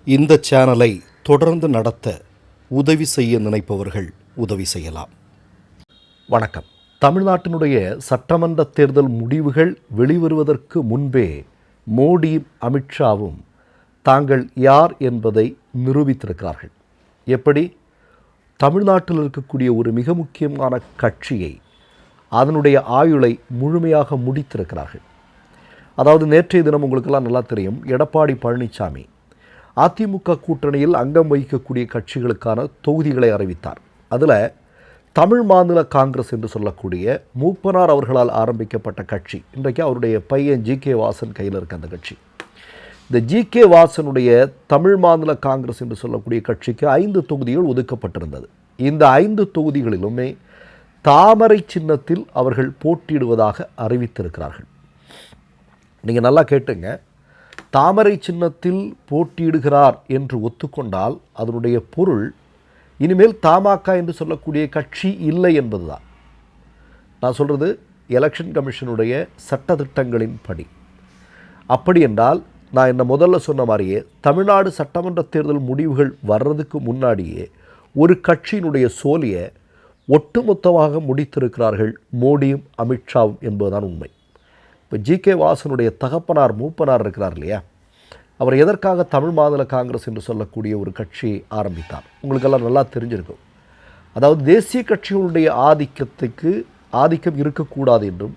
இந்த சேனலை தொடர்ந்து நடத்த உதவி செய்ய நினைப்பவர்கள் உதவி செய்யலாம். வணக்கம். தமிழ்நாட்டினுடைய சட்டமன்ற தேர்தல் முடிவுகள் வெளிவருவதற்கு முன்பே மோடியும் அமித்ஷாவும் தாங்கள் யார் என்பதை நிரூபித்திருக்கிறார்கள். எப்படி? தமிழ்நாட்டில் இருக்கக்கூடிய ஒரு மிக முக்கியமான கட்சியை அதனுடைய ஆயுளை முழுமையாக முடித்திருக்கிறார்கள். அதாவது நேற்றைய தினம் உங்களுக்கெல்லாம் நல்லா தெரியும், எடப்பாடி பழனிசாமி அதிமுக கூட்டணியில் அங்கம் வகிக்கக்கூடிய கட்சிகளுக்கான தொகுதிகளை அறிவித்தார். அதில் தமிழ் மாநில காங்கிரஸ் என்று சொல்லக்கூடிய மூப்பனார் அவர்களால் ஆரம்பிக்கப்பட்ட கட்சி, இன்றைக்கு அவருடைய பையன் ஜி.கே. வாசன் கையில் இருக்க அந்த கட்சி. இந்த ஜி.கே. வாசனுடைய தமிழ் மாநில காங்கிரஸ் என்று சொல்லக்கூடிய கட்சிக்கு 5 தொகுதிகள் ஒதுக்கப்பட்டிருந்தது. இந்த 5 தொகுதிகளிலுமே தாமரை சின்னத்தில் அவர்கள் போட்டியிடுவதாக அறிவித்திருக்கிறார்கள். நீங்கள் நல்லா கேட்டுங்க, தாமரை சின்னத்தில் போட்டியிடுகிறார் என்று ஒத்துக்கொண்டால் அதனுடைய பொருள் இனிமேல் தமாக என்று சொல்லக்கூடிய கட்சி இல்லை என்பதுதான். நான் சொல்கிறது எலெக்ஷன் கமிஷனுடைய சட்டத்திட்டங்களின் படி. அப்படி என்றால் நான் என்ன முதல்ல சொன்ன மாதிரியே தமிழ்நாடு சட்டமன்ற தேர்தல் முடிவுகள் வர்றதுக்கு முன்னாடியே ஒரு கட்சியினுடைய சோலியை ஒட்டுமொத்தமாக முடித்திருக்கிறார்கள் மோடியும் அமித்ஷாவும் என்பதுதான் உண்மை. இப்போ ஜி.கே. வாசனுடைய தகப்பனார் மூப்பனார் இருக்கிறார் இல்லையா, அவர் எதற்காக தமிழ் மாநில காங்கிரஸ் என்று சொல்லக்கூடிய ஒரு கட்சி ஆரம்பித்தார் உங்களுக்கெல்லாம் நல்லா தெரிஞ்சிருக்கும். அதாவது தேசிய கட்சிகளுடைய ஆதிக்கம் இருக்கக்கூடாது என்றும்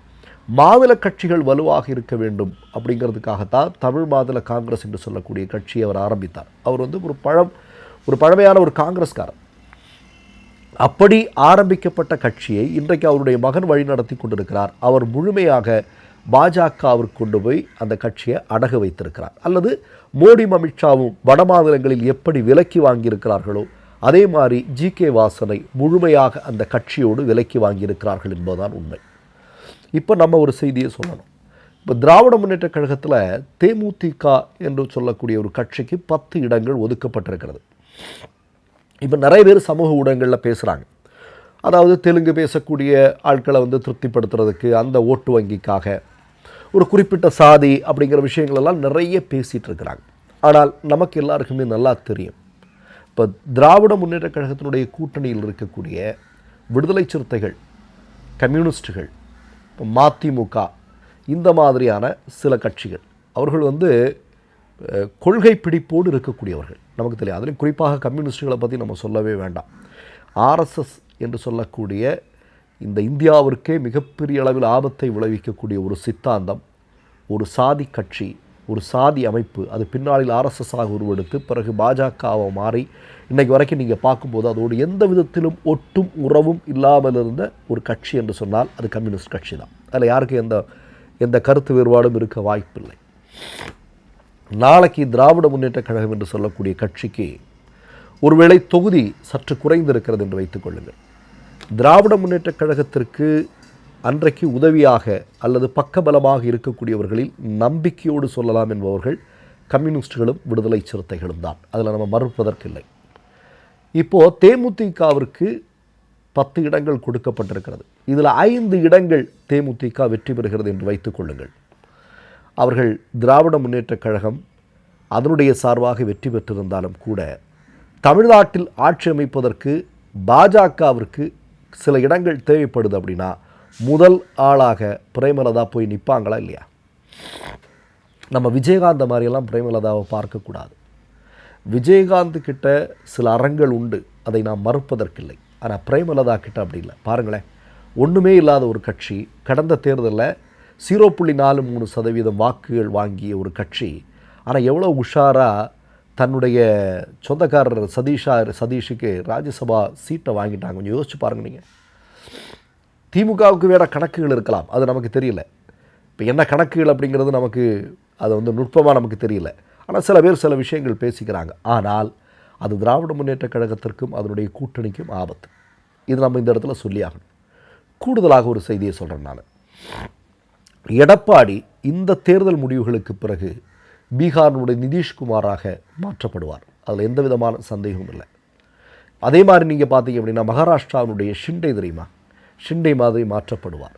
மாநில கட்சிகள் வலுவாக இருக்க வேண்டும் அப்படிங்கிறதுக்காகத்தான் தமிழ் மாநில காங்கிரஸ் என்று சொல்லக்கூடிய கட்சியை அவர் ஆரம்பித்தார். அவர் ஒரு பழமையான ஒரு காங்கிரஸ்காரர். அப்படி ஆரம்பிக்கப்பட்ட கட்சியை இன்றைக்கு அவருடைய மகன் வழிநடத்தி கொண்டிருக்கிறார். அவர் முழுமையாக பாஜகவிற்கு கொண்டு போய் அந்த கட்சியை அடகு வைத்திருக்கிறார். அல்லது மோடியும் அமித்ஷாவும் வட மாநிலங்களில் எப்படி விலக்கி வாங்கியிருக்கிறார்களோ அதே மாதிரி ஜி.கே. வாசனை முழுமையாக அந்த கட்சியோடு விலக்கி வாங்கியிருக்கிறார்கள் என்பதுதான் உண்மை. இப்போ நம்ம ஒரு செய்தியை சொல்லணும். இப்போ திராவிட முன்னேற்ற கழகத்தில் தேமுதிக என்று சொல்லக்கூடிய ஒரு கட்சிக்கு 10 இடங்கள் ஒதுக்கப்பட்டிருக்கிறது. இப்போ நிறைய பேர் சமூக ஊடகங்களில் பேசுகிறாங்க. அதாவது தெலுங்கு பேசக்கூடிய ஆட்களை திருப்திப்படுத்துறதுக்கு, அந்த ஓட்டு வங்கிக்காக ஒரு குறிப்பிட்ட சாதி அப்படிங்கிற விஷயங்களெல்லாம் நிறைய பேசிகிட்டு இருக்கிறாங்க. ஆனால் நமக்கு எல்லாருக்குமே நல்லா தெரியும், இப்போ திராவிட முன்னேற்ற கழகத்தினுடைய கூட்டணியில் இருக்கக்கூடிய விடுதலை சிறுத்தைகள், கம்யூனிஸ்டுகள், இப்போ மதிமுக, இந்த மாதிரியான சில கட்சிகள் அவர்கள் கொள்கை பிடிப்போடு இருக்கக்கூடியவர்கள். நமக்கு தெரியும். அதுலேயும் குறிப்பாக கம்யூனிஸ்டுகளை பற்றி நம்ம சொல்லவே வேண்டாம். ஆர்எஸ்எஸ் என்று சொல்லக்கூடிய இந்த இந்தியாவிற்கே மிகப்பெரிய அளவில் ஆபத்தை விளைவிக்கக்கூடிய ஒரு சித்தாந்தம், ஒரு சாதி கட்சி, ஒரு சாதி அமைப்பு, அது பின்னாளில் ஆர்எஸ்எஸ்ஸாக உருவெடுத்து பிறகு பாஜகவை மாறி இன்றைக்கு வரைக்கும் நீங்கள் பார்க்கும்போது அதோடு எந்த விதத்திலும் ஒட்டும் உறவும் இல்லாமல் இருந்த ஒரு கட்சி என்று சொன்னால் அது கம்யூனிஸ்ட் கட்சி தான். அதில் யாருக்கும் எந்த கருத்து வேறுபாடும் இருக்க வாய்ப்பில்லை. நாளைக்கு திராவிட முன்னேற்ற கழகம் என்று சொல்லக்கூடிய கட்சிக்கு ஒருவேளை தொகுதி சற்று குறைந்திருக்கிறது என்று வைத்துக் கொள்ளுங்கள். திராவிட முன்னேற்ற கழகத்திற்கு அன்றைக்கு உதவியாக அல்லது பக்கபலமாக இருக்கக்கூடியவர்களில் நம்பிக்கையோடு சொல்லலாம் என்பவர்கள் கம்யூனிஸ்டுகளும் விடுதலை சிறுத்தைகளும் தான். அதில் நம்ம மறுப்பதற்கில்லை. இப்போது தேமுதிகவிற்கு 10 இடங்கள் கொடுக்கப்பட்டிருக்கிறது. இதில் 5 இடங்கள் தேமுதிக வெற்றி பெறுகிறது என்று வைத்துக் கொள்ளுங்கள். அவர்கள் திராவிட முன்னேற்ற கழகம் அதனுடைய சார்பாக வெற்றி பெற்றிருந்தாலும் கூட தமிழ்நாட்டில் ஆட்சி அமைப்பதற்கு பாஜகவிற்கு சில இடங்கள் தேவைப்படுது. அப்படின்னா முதல் ஆளாக பிரேமலதா போய் நிற்பாங்களா இல்லையா? நம்ம விஜயகாந்த் மாதிரியெல்லாம் பிரேமலதாவை பார்க்கக்கூடாது. விஜயகாந்த் கிட்ட சில அறங்கள் உண்டு, அதை நாம் மறுப்பதற்கில்லை. ஆனால் பிரேமலதா கிட்ட அப்படி இல்லை. பாருங்களேன், ஒன்றுமே இல்லாத ஒரு கட்சி கடந்த தேர்தலில் 0.43% வாக்குகள் வாங்கிய ஒரு கட்சி. ஆனால் எவ்வளோ உஷாராக தன்னுடைய சொந்தக்காரர் சதீஷுக்கு ராஜ்யசபா சீட்டை வாங்கிட்டாங்க. கொஞ்சம் யோசிச்சு பாருங்கள். நீங்கள் திமுகவுக்கு வேறு கணக்குகள் இருக்கலாம், அது நமக்கு தெரியல. இப்போ என்ன கணக்குகள் அப்படிங்கிறது நமக்கு அது நுட்பமாக நமக்கு தெரியல. ஆனால் சில பேர் சில விஷயங்கள் பேசிக்கிறாங்க. ஆனால் அது திராவிட முன்னேற்ற கழகத்திற்கும் அதனுடைய கூட்டணிக்கும் ஆபத்து. இது நம்ம இந்த இடத்துல சொல்லியாகணும். கூடுதலாக ஒரு செய்தியை சொல்கிறேன் நான். எடப்பாடி இந்த தேர்தல் முடிவுகளுக்கு பிறகு பீகாரினுடைய நிதிஷ்குமாராக மாற்றப்படுவார். அதில் எந்த விதமான சந்தேகமும் இல்லை. அதே மாதிரி நீங்கள் பார்த்தீங்க அப்படின்னா மகாராஷ்டிராவினுடைய ஷிண்டே தெரியுமா, ஷிண்டே மாதிரி மாற்றப்படுவார்.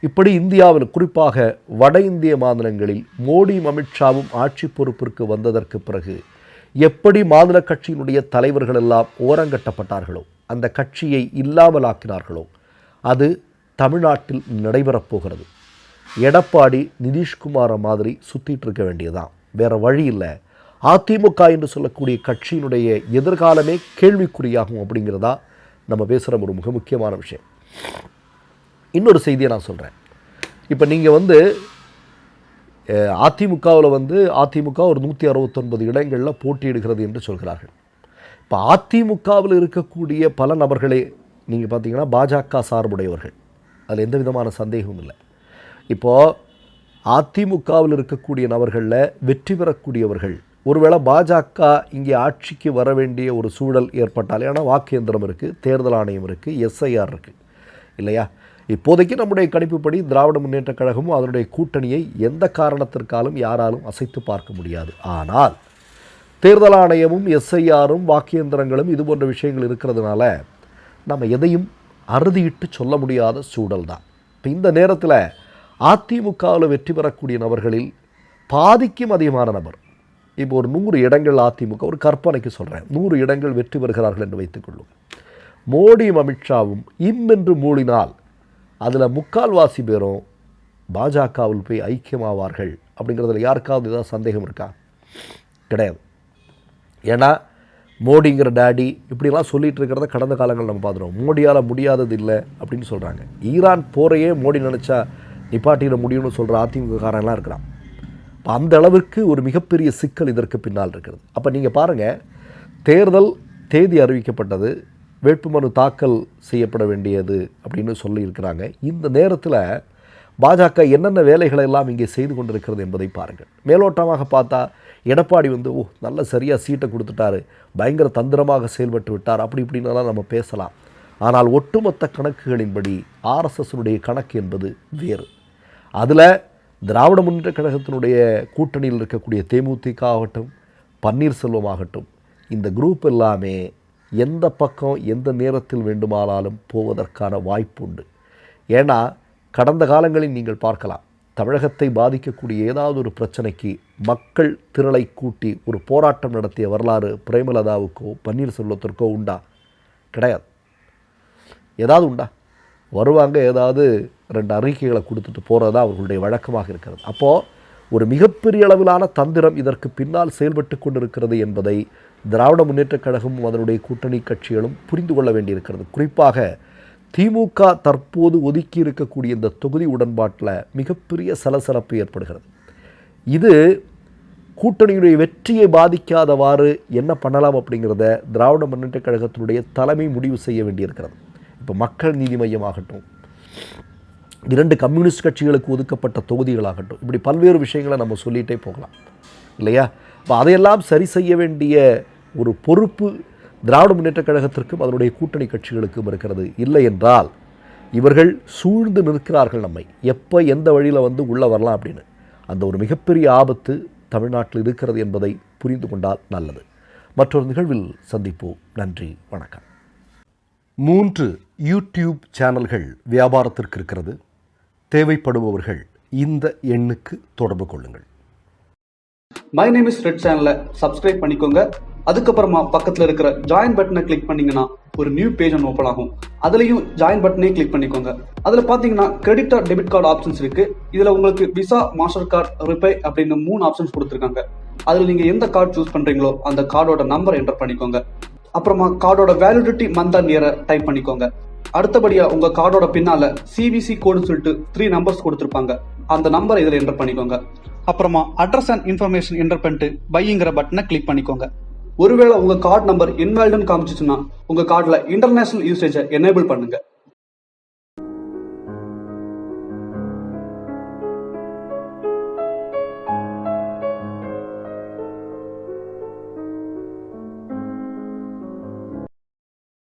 இப்படி இந்தியாவில் குறிப்பாக வட இந்திய மாநிலங்களில் மோடியும் அமித்ஷாவும் ஆட்சி பொறுப்பிற்கு வந்ததற்கு பிறகு எப்படி மாநில கட்சியினுடைய தலைவர்கள் எல்லாம் ஓரங்கட்டப்பட்டார்களோ, அந்த கட்சியை இல்லாமலாக்கினார்களோ, அது தமிழ்நாட்டில் நடைபெறப் போகிறது. எடப்பாடி நிதிஷ்குமாரை மாதிரி சுற்றிட்டு இருக்க வேண்டியதுதான், வேறு வழி இல்லை. அதிமுக என்று சொல்லக்கூடிய கட்சியினுடைய எதிர்காலமே கேள்விக்குறியாகும் அப்படிங்கிறதா நம்ம பேசுகிற ஒரு மிக முக்கியமான விஷயம். இன்னொரு செய்தியை நான் சொல்கிறேன். இப்போ நீங்கள் அதிமுகவில் அதிமுக ஒரு 169 இடங்களில் போட்டியிடுகிறது என்று சொல்கிறார்கள். இப்போ அதிமுகவில் இருக்கக்கூடிய பல நபர்களே நீங்கள் பார்த்தீங்கன்னா பாஜக சார்புடையவர்கள், அதில் எந்த விதமான சந்தேகமும் இல்லை. இப்போது அதிமுகவில் இருக்கக்கூடிய நபர்களில் வெற்றி பெறக்கூடியவர்கள் ஒருவேளை பாஜக இங்கே ஆட்சிக்கு வர வேண்டிய ஒரு சூழல் ஏற்பட்டால், ஏன்னா வாக்கு இயந்திரம் இருக்குது, தேர்தல் ஆணையம் இருக்குது, எஸ்ஐஆர் இருக்குது இல்லையா? இப்போதைக்கு நம்முடைய கணிப்புப்படி திராவிட முன்னேற்ற கழகமும் அதனுடைய கூட்டணியை எந்த காரணத்திற்காலும் யாராலும் அசைத்து பார்க்க முடியாது. ஆனால் தேர்தல் ஆணையமும் எஸ்ஐஆரும் வாக்கு இயந்திரங்களும் இது போன்ற விஷயங்கள் இருக்கிறதுனால நம்ம எதையும் அறுதியிட்டு சொல்ல முடியாத சூழல் தான். இப்போ இந்த நேரத்தில் அதிமுகவில் வெற்றி பெறக்கூடிய நபர்களில் பாதிக்கும் அதிகமான நபர், இப்போ ஒரு 100 இடங்கள் அதிமுக, ஒரு கற்பனைக்கு சொல்கிறேன், 100 இடங்கள் வெற்றி பெறுகிறார்கள் என்று வைத்துக்கொள்ளும். மோடியும் அமித்ஷாவும் என்று மூடினால் அதில் 3/4 பேரும் பாஜகவில் போய் ஐக்கியமாவார்கள் அப்படிங்கிறதுல யாருக்காவது ஏதாவது சந்தேகம் இருக்கா? கிடையாது. ஏன்னா மோடிங்கிற டேடி இப்படிலாம் சொல்லிகிட்டு இருக்கிறத கடந்த காலங்கள் நம்ம பார்த்துருவோம். மோடியால் முடியாதது இல்லை அப்படின்னு சொல்கிறாங்க. ஈரான் போரையே மோடி நினச்சா நிப்பாட்டிட முடியும்னு சொல்கிற அதிமுக காரங்களாம் இருக்கிறான். இப்போ அந்த அளவிற்கு ஒரு மிகப்பெரிய சிக்கல் இதற்கு பின்னால் இருக்கிறது. அப்போ நீங்கள் பாருங்கள், தேர்தல் தேதி அறிவிக்கப்பட்டது, வேட்புமனு தாக்கல் செய்யப்பட வேண்டியது அப்படின்னு சொல்லியிருக்கிறாங்க. இந்த நேரத்தில் பாஜக என்னென்ன வேலைகளை எல்லாம் இங்கே செய்து கொண்டிருக்கிறது என்பதை பாருங்கள். மேலோட்டமாக பார்த்தா எடப்பாடி நல்ல சரியாக சீட்டை கொடுத்துட்டாரு, பயங்கர தந்திரமாக செயல்பட்டு விட்டார், அப்படி இப்படின்னலாம் நம்ம பேசலாம். ஆனால் ஒட்டுமொத்த கணக்குகளின்படி ஆர்எஸ்எஸ்னுடைய கணக்கு என்பது வேறு. அதில் திராவிட முன்னேற்ற கழகத்தினுடைய கூட்டணியில் இருக்கக்கூடிய தேமுதிக ஆகட்டும், பன்னீர்செல்வம் ஆகட்டும், இந்த குரூப் எல்லாமே எந்த பக்கம் எந்த நேரத்தில் வேண்டுமானாலும் போவதற்கான வாய்ப்பு உண்டு. ஏன்னா கடந்த காலங்களில் நீங்கள் பார்க்கலாம், தமிழகத்தை பாதிக்கக்கூடிய ஏதாவது ஒரு பிரச்சனைக்கு மக்கள் திரளை கூட்டி ஒரு போராட்டம் நடத்திய வரலாறு பிரேமலதாவுக்கோ பன்னீர்செல்வத்திற்கோ உண்டா? கிடையாது. ஏதாவது உண்டா? வருவாங்க, ஏதாவது 2 அறிக்கைகளை கொடுத்துட்டு போகிறதா அவர்களுடைய வழக்கமாக இருக்கிறது. அப்போது ஒரு மிகப்பெரிய அளவிலான தந்திரம் இதற்கு பின்னால் செயல்பட்டு கொண்டிருக்கிறது என்பதை திராவிட முன்னேற்றக் கழகமும் அதனுடைய கூட்டணி கட்சிகளும் புரிந்து கொள்ள வேண்டியிருக்கிறது. குறிப்பாக திமுக தற்போது ஒதுக்கி இருக்கக்கூடிய இந்த தொகுதி உடன்பாட்டில் மிகப்பெரிய சலசலப்பு ஏற்படுகிறது. இது கூட்டணியுடைய வெற்றியை பாதிக்காதவாறு என்ன பண்ணலாம் அப்படிங்கிறத திராவிட முன்னேற்றக் கழகத்தினுடைய தலைமை முடிவு செய்ய வேண்டியிருக்கிறது. இப்போ மக்கள் நீதி மையமாகட்டும், 2 கம்யூனிஸ்ட் கட்சிகளுக்கு ஒதுக்கப்பட்ட தொகுதிகளாகட்டும், இப்படி பல்வேறு விஷயங்களை நம்ம சொல்லிகிட்டே போகலாம் இல்லையா? இப்போ அதையெல்லாம் சரி செய்ய வேண்டிய ஒரு பொறுப்பு திராவிட முன்னேற்றக் கழகத்திற்கும் அதனுடைய கூட்டணி கட்சிகளுக்கும் இருக்கிறது. இல்லை என்றால் இவர்கள் சூழ்ந்து நிற்கிறார்கள் நம்மை, எப்போ எந்த வழியில் உள்ளே வரலாம் அப்படின்னு. அந்த ஒரு மிகப்பெரிய ஆபத்து தமிழ்நாட்டில் இருக்கிறது என்பதை புரிந்து கொண்டால் நல்லது. மற்றொரு நிகழ்வில் சந்திப்போம். நன்றி, வணக்கம். 3 யூடியூப் சேனல்கள் வியாபாரத்திற்கு இருக்கிறது. தேவைப்படுபவர்கள் இந்த எண்ணுக்கு தொடர்பு கொள்ளுங்கள். மை நேம் இஸ் ரெட் சேனலை சப்ஸ்கிரைப் பண்ணிக்கோங்க. அதுக்கப்புறமா பக்கத்தில் இருக்கிற ஜாயின் பட்டனை கிளிக் பண்ணீங்கன்னா ஒரு நியூ பேஜ் ஒன்று ஓப்பன் ஆகும். அதுலயும் ஜாயின் பட்டனே கிளிக் பண்ணிக்கோங்க. அதுல பாத்தீங்கன்னா credit R debit card options இருக்கு. இதுல உங்களுக்கு விசா, மாஸ்டர் கார்டு, ரிப்பே அப்படின்னு 3 ஆப்ஷன்ஸ் கொடுத்துருக்காங்க. அதுல நீங்க எந்த கார்டு சூஸ் பண்றீங்களோ அந்த கார்டோட நம்பர் என்டர் பண்ணிக்கோங்க. அப்புறமா கார்டோட வேலிடிட்டி மந்த் அண்ட் இயரை டைப் பண்ணிக்கோங்க. அடுத்தபடியா உங்க கார்டோட பின்னால சிவிசி கோடுன்னு சொல்லிட்டு 3 நம்பர்ஸ் கொடுத்துருப்பாங்க. அந்த நம்பர் இதுல என்டர் பண்ணிக்கோங்க. அப்புறமா அட்ரஸ் அண்ட் இன்ஃபர்மேஷன் என்டர் பண்ணிட்டு பைங்கிற பட்டனை கிளிக் பண்ணிக்கோங்க. ஒருவேளை உங்க கார்டு நம்பர் இன்வாலிட்னு காமிச்சிச்சுன்னா உங்க கார்டுல இன்டர்நேஷனல் யூசேஜை எனேபிள் பண்ணுங்க.